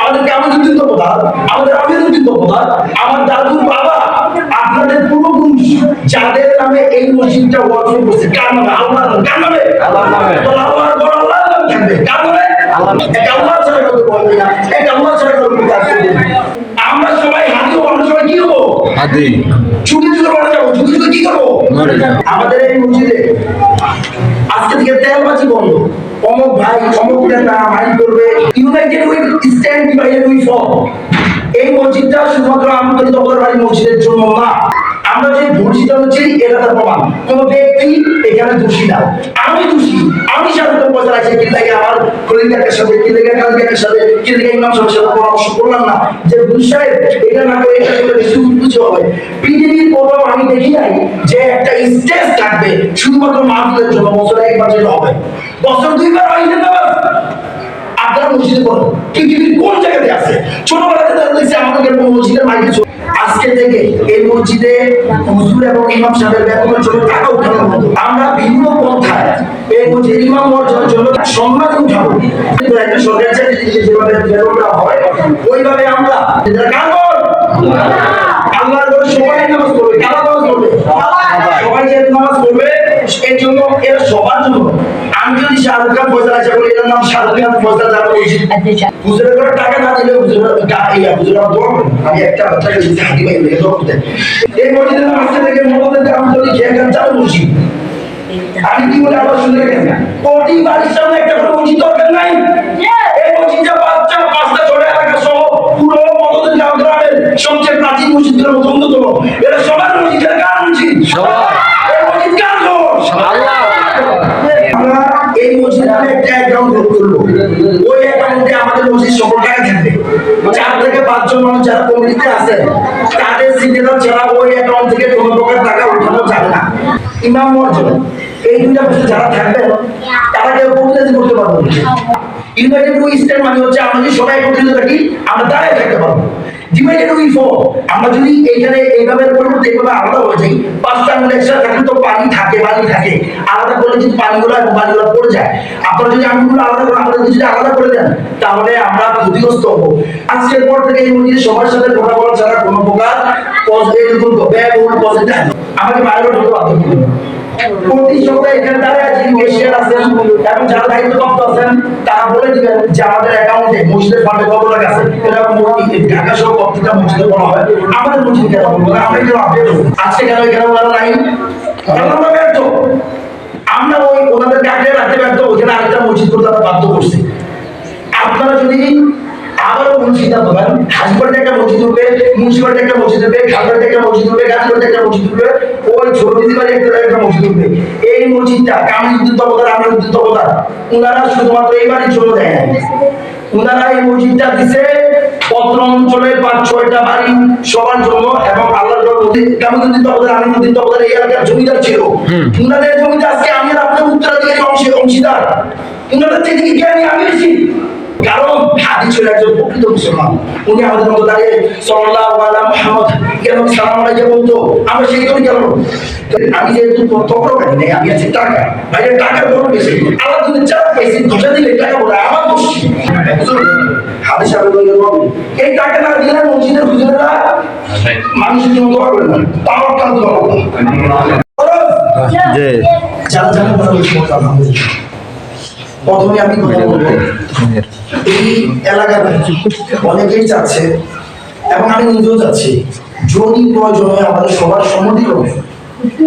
আমাদেরকে আমাদের কিন্তু প্রধান, আমাদের আবেদন কিন্তু প্রধান, আমার দাদুর বাবা আপনাদের পূর্বপুরুষ যাদের নামে এই মসজিদটা ওয়াকফ করছে, কার নামে? আল্লাহর নামে। কার নামে? আল্লাহর নামে। তো আল্লাহর পর আল্লাহর নাম থাকবে, কার নামে? আল্লাহ। এটা আল্লাহ ছাড়া কাউকে বলবে না, এটা আল্লাহ ছাড়া কাউকে কাজ করবে না। আমরা সবাই হাতি হবো, আমরা সবাই কি হবো? হাতি। ছুটি ছুটি মরে যাবো, ছুটি ছুটি কি করবো? আমাদের এই মসজিদে আজকে থেকে তেলবাজি বন্ধ। অমুক ভাই অমুক নেতা মাইন্ড করবে, united we stand divided we fall. এই মসজিদটা শুধুমাত্র আমদানি দখলের বাড়ি মসজিদের জন্য না, আমরা যে দোষিত হচ্ছি এটা তার প্রমাণ। কোন ব্যক্তি এখানে দোষী না, আমি দোষী। আমি সাধারণত পয়সা রাখছি কি লাগে আমার খলিফার সাথে, কি লাগে কালকের সাথে, কি লাগে ইমাম সাহেবের সাথে পরামর্শ করলাম না যে বুঝায় এটা না করে এটা করে বেশি কিছু হবে। পৃথিবীর প্রভাব আমি দেখি নাই যে একটা স্টেজ থাকবে শুধুমাত্র মাহফিলের জন্য, বছরে একবার যেটা হবে, বছর দুইবার হয় না। আপনারা মসজিদে পড়েন, পৃথিবীর কোন জায়গাতে আছে? ছোটবেলাতে দেখছি আমাদের মসজিদের মাইকে। আজকে থেকে এই মসজিদে হুজুর এবং ইমাম সাহেবের বেতনের জন্য টাকা উঠানো হতো। আমরা বিভিন্ন পন্থায় এই মসজিদের ইমাম মর্যাদার জন্য সম্মান উঠাবো। কিন্তু একটা সরকারি চাকরি যেভাবে বেতনটা হয় ওইভাবে আমরা আল্লাহর ঘরে সবাই নামাজ পড়বে, কারা নামাজ পড়বে? সবাই যে নামাজ পড়বে এর জন্য, এর সবার জন্য। আমি যদি শাহরুখ খান পয়সা আশা করি, এর নাম শাহরুখ খান পয়সা দেওয়া উচিত। হুজুরের করে টাকা না দিলে হুজুরের দোয়া করেন। আমি একটা বাচ্চাকে যদি হাতি পাই লেগে দোয়া করতে, এই মসজিদের নাম আজকে থেকে মহম্মদের আমি যদি খেয়ে খান চালু মসজিদ। আমি কি বলে আবার শুনে রাখেন না, কোটি বাড়ির সামনে একটা করে মসজিদ দরকার নাই। এই মসজিদটা পাঁচটা ছোট এলাকা সহ পুরো মদতের গ্রামের সবচেয়ে প্রাচীন মসজিদের মতো অন্যতম। এটা সবার মসজিদের কার মসজিদ? এই মসজিদ কার ঘর? আল্লাহ। আমরা এই মসজিদে একটা অ্যাকাউন্ট করবো, ওই অ্যাকাউন্টে আমাদের মসজিদ সকল টাকা থাকবে। 4 থেকে 5 জন মানুষ যারা কমিটিতে আছেন তাদের সিগনেচার ছাড়া ওই অ্যাকাউন্ট থেকে কোনো প্রকার টাকা উঠানো যাবে না। ইমাম মর্যাদা এই দুইটা বিষয় যারা থাকবেন তারা কেউ প্রতিনিধি করতে পারবে না। ইউনাইটেড উই স্ট্যান্ড মানে হচ্ছে আমরা যদি সবাই একত্রিত থাকি আমরা দাঁড়ায় থাকতে পারবো। ডিভাইডেড উই ফল, আমরা যদি এইখানে এইভাবে পরিবর্তে এইভাবে আলাদা হয়ে যাই, 5টা আঙুল একসাথে থাকলে তো পানি থাকে, বালি থাকে, আলাদা করলে যদি পানিগুলো এবং বালিগুলো পড়ে যায়। আপনারা যদি আঙুলগুলো আলাদা করেন, আমাদের যদি আলাদা করে দেন তাহলে আমরা ক্ষতিগ্রস্ত হবো। আজকের পর থেকে এই মসজিদে সবার সাথে কথা বলা ছাড়া কোনো প্রকার আমাকে বাইরে ঢুকতে বাধ্য করবেন। প্রতি সপ্তাহে এখানে দাঁড়িয়ে আছি, এশিয়ান আছেন এবং যারা দায়িত্বপ্রাপ্ত আছেন তারা বলে দিবেন যে আমাদের অ্যাকাউন্টে মসজিদের ফান্ডে কত টাকা আছে। এটা ঢাকা সহ প্রত্যেকটা মসজিদে বলা হয়, আমাদের মসজিদ কেন বলবো না? আমরা কেন আপডেট হবো? আজকে কেন এখানে ওনারা নাই? আমরা ব্যর্থ, আমরা ওই ওনাদের কাকে রাখতে ব্যর্থ, ওখানে আরেকটা মসজিদ করতে আমরা বাধ্য করছি। আপনারা যদি আবারও সিদ্ধান্ত নেন, হাসপাতালে একটা মসজিদ উঠবে, মুন্সিপালিটি একটা মসজিদ উঠবে, খালবাড়িতে একটা মসজিদ উঠবে, গাজীপুরে একটা মসজিদ উঠবে, ওই ছোট দিদিবাড়ি একটা মসজিদ উঠবে। এই মসজিদটা কামিলুদ্দিন তবকার, আমিরুদ্দিন তবকার ওনারা শুধুমাত্র এই বাড়ির জন্য দেয় না, ওনারা এই মসজিদটা দিছে পত্র অঞ্চলের 5-6টা বাড়ি সবার জন্য। এবং আল্লাহর কামিলুদ্দিন তবকার, আমিরুদ্দিন তবকার এই এলাকার জমিদার ছিল। ওনাদের জমিতে আজকে আমি আর আপনার উত্তরাধিকারী অংশীদার। ওনাদের থেকে জ্ঞানী আমি বেশি, কারণ হাদিস ছিল একজন প্রকৃত মুসলমান। উনি আমাদের মতো দাঁড়িয়ে সাল্লাল্লাহু আলা মুহাম্মদ কেন সালাম আলাইহি বলতো, আমরা সেই করে গেল। আমি যেহেতু তকরকারি নেই, আমি আছি টাকা, বাইরে টাকার বড় বেশি। আল্লাহ যদি চাপ পেয়েছি ধসা দিলে টাকা বলে আমার দোষ। হাদিস আবে এই টাকা না দিলে মসজিদের হুজুরেরা মানুষের জন্য দোয়া করে না, তাও কাজ দোয়া করে জি জান জান আলহামদুলিল্লাহ। প্রথমে আমি কথা বলবো, এই এলাকার অনেকেই চাচ্ছে এবং আমি নিজেও চাচ্ছি, যদি প্রয়োজন হয় আমাদের সবার সম্মতি হবে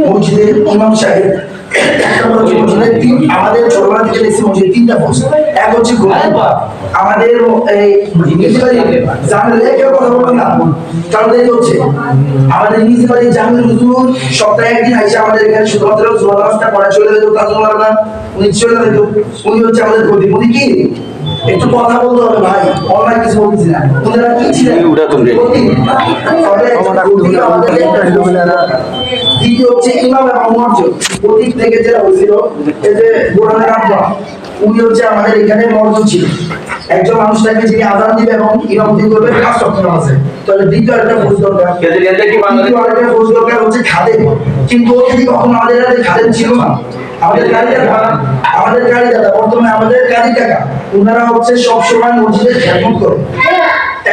মসজিদের ইমাম সাহেব আমাদের ছোটবেলা থেকে দেখছি মসজিদের 3টা পোস্ট। এক হচ্ছে আমাদের কেউ কথা বলবেন না, কারণ হচ্ছে আমাদের মিউনিসিপালিটি জামিল হুজুর সপ্তাহে একদিন আইসা আমাদের এখানে শুধুমাত্র জোয়ার নামাজটা পড়া চলে যেত, কাজ না উনি চলে যেত। উনি হচ্ছে আমাদের প্রদীপ। উনি কি একটু কথা বলতে হবে ভাই, অনলাইন কিছু বলছি না, ওনারা কি ছিলেন? দ্বিতীয় হচ্ছে ইমাম এবং মসজিদ প্রতীক থেকে যেটা হয়েছিল, এই যে বোরানের আব্বা উনি হচ্ছে আমাদের এখানে মসজিদ ছিল। একজন মানুষটাকে যিনি আযান দিবে এবং ইমামতি করবে 5 ওয়াক্ত নামাজে, তাহলে দ্বিতীয় একটা ফৌজ দরকার। দ্বিতীয় আরেকটা ফৌজ দরকার হচ্ছে খাদেম, কিন্তু ও যদি কখনো আমাদের এলাকায় খাদেম ছিল না, আমাদের কারি দাদা বর্তমানে আমাদের কারি কাকা ওনারা হচ্ছে সবসময় মসজিদের খেদমত করে।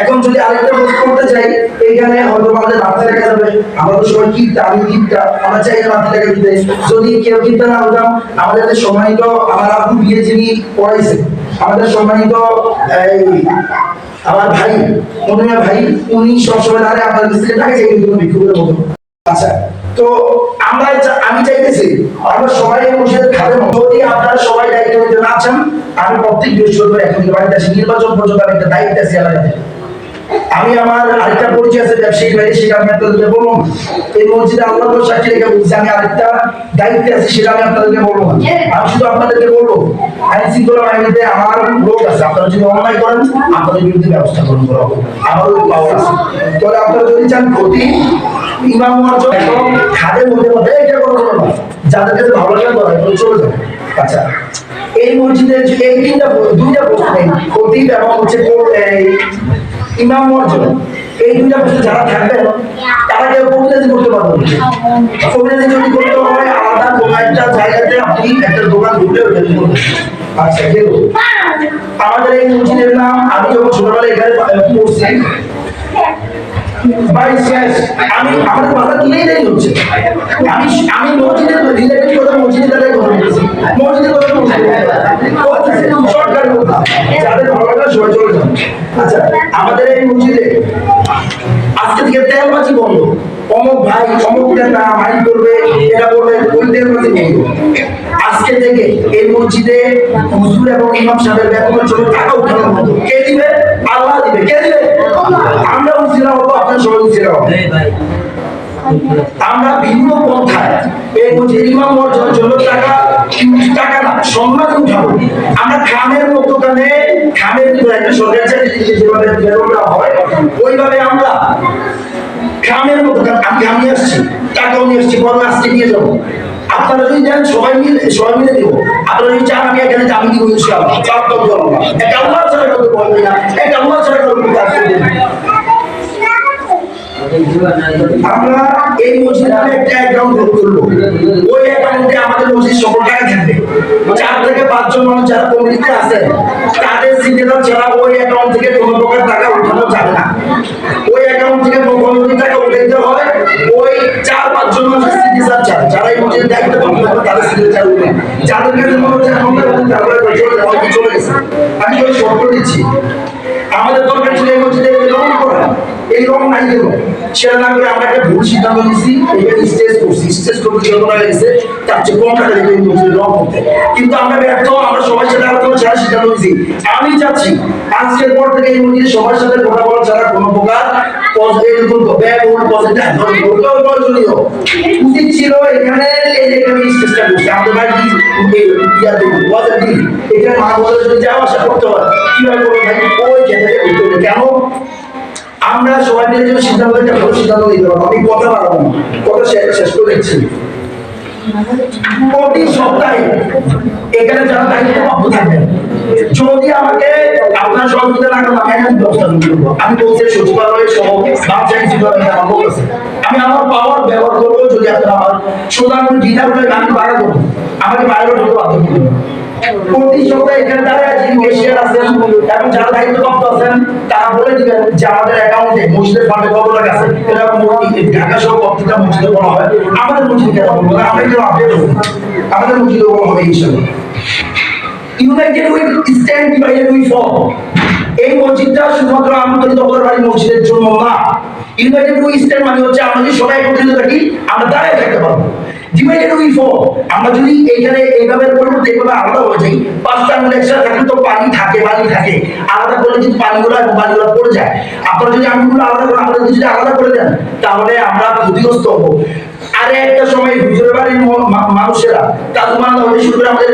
এখন যদি আরেকটা প্রশ্ন করতে চাই, এইখানে হয়তো আমাদের মাথা রেখা যাবে, আমরা তো সবাই কিপটা, আমি কিপটা, আমরা চাই না মাথা রেখা দিতে। যদি কেউ কিপটা না হতাম, আমাদের সম্মানিত আমার আপু বিয়ে যিনি পড়াইছে, আমাদের সম্মানিত আমার ভাই মনিয়া ভাই, উনি সবসময় দাঁড়ায় আপনাদের কাছ থেকে টাকা চাই কিন্তু বিক্ষোভের মতো। আচ্ছা, তো আমি চাইতেছি আমরা সবাই মসজিদের খাবে, যদি আপনারা সবাই দায়িত্ব নিতে না চান, আমি প্রত্যেক বৃহস্পতিবার এখন বাড়িতে আসি, নির্বাচন পর্যন্ত আমি একটা দায়িত্ব আছি আলাদা। আমি আমার আরেকটা পরিচয় আছে ব্যবসায়িক ভাই, সেটা আমি আপনাদেরকে বলবো না। এই মসজিদে আল্লাহ সাক্ষী রেখে বলছি আমি আরেকটা দায়িত্বে আছি, সেটা আমি আপনাদেরকে বলবো না। আমি শুধু আপনাদেরকে বলবো আইন শৃঙ্খলা বাহিনীতে আমার লোক আছে, আপনারা যদি অন্যায় করেন আপনাদের বিরুদ্ধে ব্যবস্থা গ্রহণ করা হবে, আমারও পাওয়া আছে। তবে আপনারা যদি চান ক্ষতি ইমাম মহাজন এবং খাদের মধ্যে মধ্যে এটা কোনো না, যাদের কাছে ভালো লাগে করা চলে যাবে। আচ্ছা, এই মসজিদের এই দুইটা প্রশ্ন নেই, খতিব এবং হচ্ছে ইমাম মর্জন, এই দুইটা প্রশ্ন যারা থাকবেন তারা কেউ কবিরাজি করতে পারবেন। কবিরাজি যদি করতে হয় আলাদা কোনো একটা জায়গাতে আপনি একটা দোকান খুলে আচ্ছা, কেউ আমাদের এই মসজিদের নাম আমি যখন ছোটবেলায় এখানে পড়ছি আমি আমাদের কথা তুলেই দেরি হচ্ছে। আমি মসজিদের রিলেটেড কথা মসজিদের দ্বারাই কথা বলতেছি, মসজিদের কথা সরকারি কথা, যাদের ভালো লাগে সবাই চলে যান। আচ্ছা, আমাদের এই মসজিদে আজকে থেকে তেলবাজি বন্ধ, অমুক ভাই অমুক নেতা মাইক করবে, এটা করবে, ওই তেলবাজি বন্ধ। আজকে থেকে এই মসজিদে হুজুর এবং ইমাম সাহেবের বেতনের জন্য টাকা উঠানো বন্ধ। কে দিবে? আল্লাহ দিবে। কে দিবে? আমরা উচিরা হবো, আপনার সবাই উচিরা হবো। আমরা ভিন্ন পন্থায় এই মসজিদ ইমাম অর্জনের জন্য টাকা না সম্মান উঠাবো। আমরা খামের মতো খামের একটা সরকারি চাকরি যেভাবে বেতনটা হয় ওইভাবে আমরা খামের মতো আমি আসছি, টাকাও নিয়ে আসছি, বড় আজকে নিয়ে যাবো। আপনারা যদি দেন সবাই মিলে দিব। আপনারা যদি চান আমি এখানে আমি দিব ইনশাআল্লাহ, চাপ তো করবো না, একটা আল্লাহ ছাড়া কাউকে বলবে না, একটা আল্লাহ ছাড়া কাউকে কাজ করবে না। আমরা এই মসজিদে একটা অ্যাকাউন্ট খুলবো, ওই অ্যাকাউন্টে আমাদের মসজিদ সকল টাকা থাকবে। 4 থেকে 5 জন মানুষ যারা কমিটিতে আছেন তাদের সিগনেচার ছাড়া ওই অ্যাকাউন্ট থেকে কোনো প্রকার টাকা উঠানো যাবে না। ওই অ্যাকাউন্ট থেকে কোনো টাকা উঠাইতে হয় ওই 4-5 জন মানুষের সিগনেচার ছাড়া, যারা এই মসজিদের দায়িত্ব পালন করবে তাদের সিগনেচার উঠবে। যাদের কাছে মনে হচ্ছে চলে গেছে, আমি ওই শর্ত দিচ্ছি। আমাদের দরকার ছিল এই মসজিদে রং করা, এই রং নাই কেন সেটা না করে আমরা একটা ভুল সিদ্ধান্ত নিয়েছি, এখানে স্টেজ করতে যত টাকা গেছে তার চেয়ে কম টাকা দিয়ে মসজিদে রং করতে, কিন্তু আমরা ব্যর্থ। আমরা সবার সাথে আলোচনা ছাড়া সিদ্ধান্ত নিয়েছি। আমি চাচ্ছি আজকের পর থেকে এই মসজিদে সবার সাথে কথা বলা ছাড়া কোনো প্রকার উচিত ছিল এখানে স্টেজটা করছে আমাদের ভাই এখানে মা বলে যদি যাওয়া আসা করতে হয় কিভাবে করবো ভাই, ওই জায়গায় কেন আমরা সবাই মিলে যদি সিদ্ধান্ত একটা ভালো সিদ্ধান্ত নিতে পারবো। আমি কথা বাড়াবো না, কথা শেষ করে দিচ্ছি। প্রতি সপ্তাহে এখানে যারা দায়িত্বপ্রাপ্ত থাকবেন যদি আমাকে আপনার সহযোগিতা না করেন আমি ব্যবস্থা করবো। আমি বলছি সচিবালয়ের সহ আমি আমার পাওয়ার ব্যবহার করবো। যদি আপনার আমার সুতরাং দ্বিধা করে গান বাড়া করবো, আমাকে বাইরে ঢুকতে বাধ্য করবো। প্রতি সপ্তাহে এখানে দাঁড়িয়ে যিনি ক্যাশিয়ার আছেন এবং যারা দায়িত্বপ্রাপ্ত আছেন তারা বলে দিবেন যে আমাদের অ্যাকাউন্টে মসজিদের ফান্ডে কত টাকা আছে। এরকম ঢাকা সহ প্রত্যেকটা মসজিদে বলা হয়, আমাদের মসজিদে কেন বলবো না, আমরা একটু আপডেট হবো, আমাদের মসজিদে বলা হবে ইনশাআল্লাহ। United we stand divided we fall. এই মসজিদটা শুধুমাত্র আমাদের দপ্তর বাড়ি মসজিদের জন্য না। ইউনাইটেড উই স্ট্যান্ড মানে হচ্ছে আমরা যদি সবাই একত্রিত থাকি আমরা দাঁড়ায় থাকতে পারবো। ডিভাইডেড উই ফল, আমরা যদি এখানে এইভাবে পরিবর্তে এইভাবে আলাদা হয়ে যাই, 5টা আঙুল একসাথে থাকলে তো পানি থাকে আলাদা করলে কিন্তু পানিগুলো পড়ে যায়। আপনারা যদি আঙুলগুলো আলাদা করেন, আমাদের যদি আলাদা করে দেন তাহলে আমরা ক্ষতিগ্রস্ত হবো। আরে একটা সময় হুজুরের বাড়ির মানুষেরা তাজমান্না হতে শুরু করে আমাদের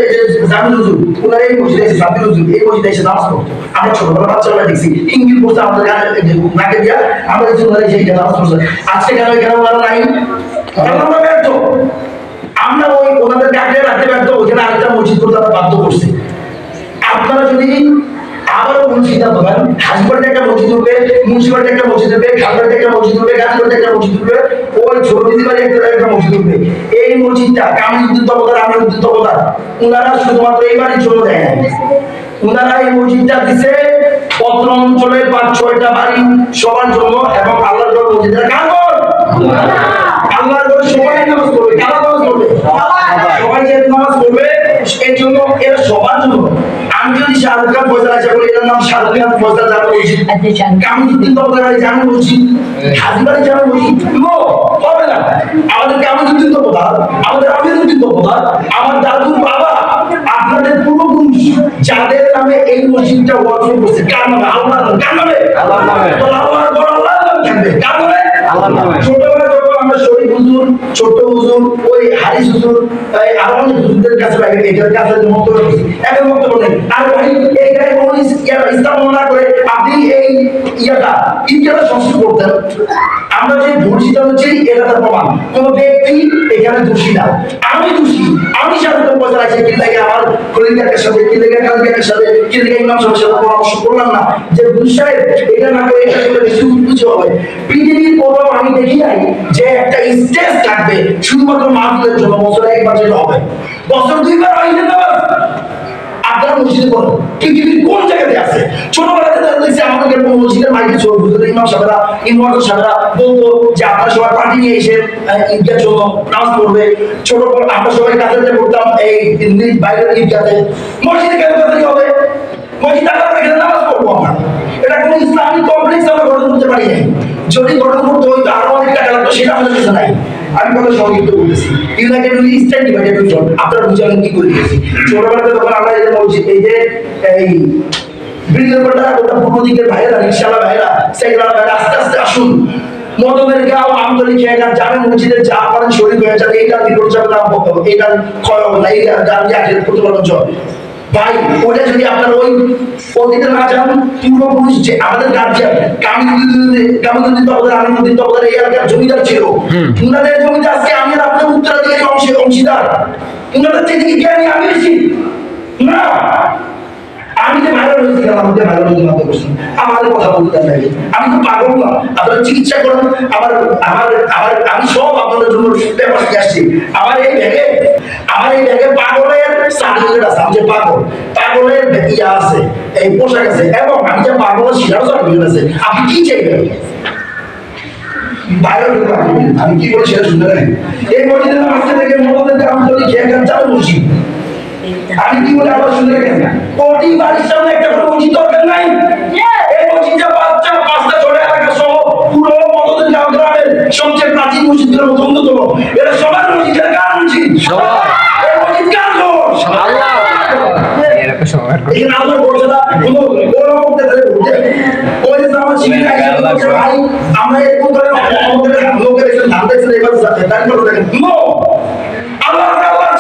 জামিল হুজুর, ওনারা এই মসজিদে এসে জামিল হুজুর এই মসজিদে এসে নামাজ পড়তো। আমরা ছোটবেলা বাচ্চারা দেখছি ইঙ্গিল পড়তে আমাদের নাকে দিয়া আমরা দেখছি ওনারা এসে নামাজ পড়ছে। আজকে কেন এখানে ওনারা নাই? আমরা ব্যর্থ, আমরা ওই ওনাদের কাকে রাখতে ব্যর্থ, ওইখানে আরেকটা মসজিদ করতে আমরা বাধ্য করছি। আপনারা যদি আবারও কোন সিদ্ধান্ত নেন, হাজিবাড়িতে একটা মসজিদ উঠবে, মুন্সিবাড়িতে একটা মসজিদ উঠবে, খালবাড়িতে একটা মসজিদ উঠবে, গাজীবাড়িতে একটা মসজিদ উঠবে, ওই ছোট দিদিবাড়ি একটা মসজিদ উঠবে। এই মসজিদটা কামিলুদ্দিন তবকার, আমিরুদ্দিন তবকার ওনারা শুধুমাত্র এই বাড়ির জন্য দেয় না, ওনারা এই মসজিদটা দিছে পত্র অঞ্চলের 5-6টা বাড়ি সবার জন্য, এবং আল্লাহর ঘর মসজিদের কাগজ আল্লাহর ঘরে সবাই নামাজ পড়বে, কারা নামাজ পড়বে? সবাই যে নামাজ পড়বে, এর জন্য এর সবার জন্য। আমি যদি শাহরুখ খান ফয়সাল আশা করি, এর নাম শাহরুখ খান ফয়সাল জামে মসজিদ, কামিলুদ্দিন তবকার বাড়ি জামে মসজিদ, হাজিবাড়ি জামে মসজিদ, নো হবে না। আমাদের কামিলুদ্দিন তবকার, আমাদের আমিরুদ্দিন তবকার, আমার দাদুর বাবা, আপনাদের পূর্বপুরুষ যাদের নামে এই মসজিদটা ওয়াকফ করছে, কার নামে? আল্লাহর নামে। কার নামে? আল্লাহর নামে। তো আল্লাহর ঘর আল্লাহর নামে থাকবে, কার নামে? আল্লাহর নামে। ছোটবেলা যখন আমরা শরীফ হুজুর, ছোট হুজুর, ওই হারিস হুজুর, আরো অনেক হুজুরদের কাছে লাগে, এটার কাছে বক্তব্য করছি, এখন বক্তব্য নেই। আর ভাই এইটাই কোন ইসলাম মনে করে আপনি এই ঈদগাহটা সংস্কৃত করতেন, আমরা যে দোষীটা হচ্ছে এটা তার প্রমাণ। কোন ব্যক্তি এখানে দোষী না, আমি দোষী। আমি সাধারণত পয়সা আছে কি লাগে আমার খলিল কাকার সাথে, কি লাগে কাল কাকার সাথে, কি লাগে ইমাম সাহেবের সাথে পরামর্শ করলাম না যে হুজুর সাহেব এটা না করে এটা করে বেশি কিছু হবে। পৃথিবীর কোথাও আমি দেখি নাই যে একটা স্টেজ থাকবে শুধুমাত্র মাহফিলের জন্য, বছরে একবার যেটা হবে, বছর 2বার হয় না। আপনারা মসজিদে পড়েন, পৃথিবীর কোন জায়গাতে আছে? ছোটবেলাতে দেখছি আমাদের মসজিদের মাইকে ছোট হুজুর, ইমাম সাহেবরা, ইমাম সাহেবরা বলতো যে আপনারা সবাই পার্টি নিয়ে এসে ঈদগার জন্য নামাজ পড়বে। ছোট আমরা সবাই কাজে করতাম এই বাইরের ঈদগাতে। মসজিদে কেন কাজে হবে? মসজিদে আমরা এখানে নামাজ পড়বো আমরা। এটা কোনো ইসলামিক কমপ্লেক্স আমরা গঠন করতে পারি নাই। যদি গঠন করতে হইতো আরো অনেক টাকা লাগতো, সেটা আমাদের কাছে নাই। আমি কথা সংক্ষিপ্ত বলতেছি, united we stand divided we fall. আপনারা বুঝালেন কি করে দিয়েছি? ছোটবেলাতে তখন আমরা এই যে মসজিদ, এই যে এই ব্রিজের উপরটা ওটা পূর্ব দিকের ভাইয়েরা, রিক্সাওয়ালা ভাইয়েরা, সাইকেলওয়ালা ভাইয়েরা, আস্তে আস্তে আসুন, মদনের গাঁও আমতলি খেয়াঘাট জামে মসজিদে যা পারেন শরীর হয়ে যাবে, এইটার বিপদ যাবে না, এইটার ক্ষয় হবে না, এইটার গান দিয়ে আখেরাত করতে পারবেন জয়। ভাই ওটা যদি আপনার ওই অতীতে না যান, পূর্বপুরুষ যে আমাদের গার্জিয়ান কামিলুদ্দিন তবকার, আমিরুদ্দিন তবকার এই এলাকার জমিদার ছিল, উনাদের জমিতে আজকে আমি আর আপনার উত্তরাধিকারী অংশীদার। উনাদের থেকে কি জ্ঞানী আমি বেশি? না। আমি যে ভাইরাল হয়েছি, আমাদের ভাইরাল হতে মাত্র করছি, আমাদের কথা বলতে লাগে। আমি তো পাগল না, আপনারা চিকিৎসা করেন। আমি সব আপনাদের জন্য ব্যবস্থা নিয়ে আসছি। আমার এই ব্যাগে পাগলের সার্টিফিকেট আছে, আমি যে পাগলের ইয়া আছে, এই পোশাক আছে, এবং আমি যে পাগলের শিরাও সার্টিফিকেট আছে। আপনি কি চাইবেন? আমি কি বলি সেটা শুনতে পারেন। এই মসজিদের মাঝে থেকে মদনের আমতলি খেয়াঘাট জামে মসজিদ, আমি কি বলে আবার শুনতে গেছেন? কোটি বাড়ির সামনে একটা করে মসজিদ দরকার নাই? এই মসজিদটা 5টা ছোট এলাকা সহ পুরো মদনের গ্রামের সবচেয়ে প্রাচীন মসজিদের মধ্যে অন্যতম। এটা সবার মসজিদের কার মসজিদ? এই মসজিদ কার ঘর? আল্লাহ। এখানে আল্লাহ বলছে না কোনো বড় করতে ধরে বলতে ওই যে আমার শিবির আইসা বলছে ভাই আমরা এরকম করে আমাদের লোকের এসে ধান দেখছেন, এবার দাঁড়িয়ে করে দেখেন। নো, আল্লাহ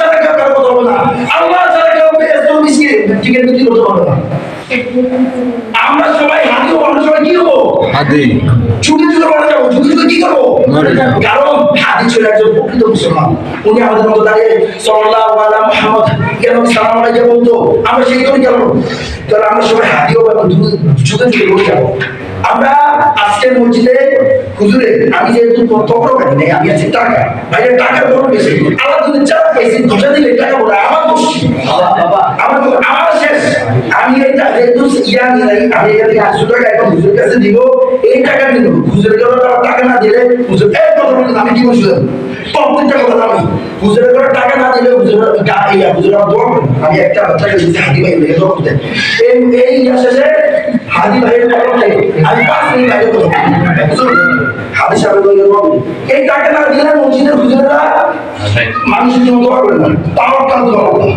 ছাড়া কেউ কারো কথা বলে না। আল্লাহ ছাড়া কেউ টিকিট বিক্রি করতে পারবে না। আমরা সবাই হাতি হবো, আমরা সবাই কি হবো? হাতি। ছুটি ছুটি মরে যাবো, ছুটি ছুটি কি করবো? কারণ হাতি ছিল একজন প্রকৃত মুসলমান। উনি আমাদের মতো দাঁড়িয়ে সাল্লাল্লাহু আলা মুহাম্মদ কেন সালাম আলাইহি বলতো, আমরা সেই করে গেল। কারণ আমরা সবাই হাতি হবো এবং ছুটি ছুটি করে যাবো। আমরা আজকের মসজিদে হুজুরে, আমি যেহেতু তখন পাই নাই, আমি আছি টাকা, ভাই টাকার বড় বেশি। আল্লাহ যদি চাপ পাইছি 10 দিলে টাকা বড় আমার দোষ, আমার শেষ। আমি এটা যেহেতু ইয়া নিয়ে আমি এখান থেকে 800 টাকা এখন হুজুরের কাছে দিব, এই টাকা নিল হুজুরের জন্য টাকা না দিলে হুজুর এই কথা বললেন, আমি কি বলছিলাম প্রত্যেকটা কথা আমি হুজুরের জন্য টাকা না দিলে হুজুর আমার দোয়া করেন। আমি একটা বাচ্চাকে দিচ্ছি হাদি ভাই লেগে দোয়া করতে, এই ইয়া শেষে হাদি ভাইয়ের কথা থেকে আমি 5 মিনিট আগে কথা হুজুর হাদি সাহেব এই টাকা না দিলে মসজিদের হুজুরেরা মানুষের জন্য দোয়া করেন না, তাওয়াক্কাল দোয়া করেন।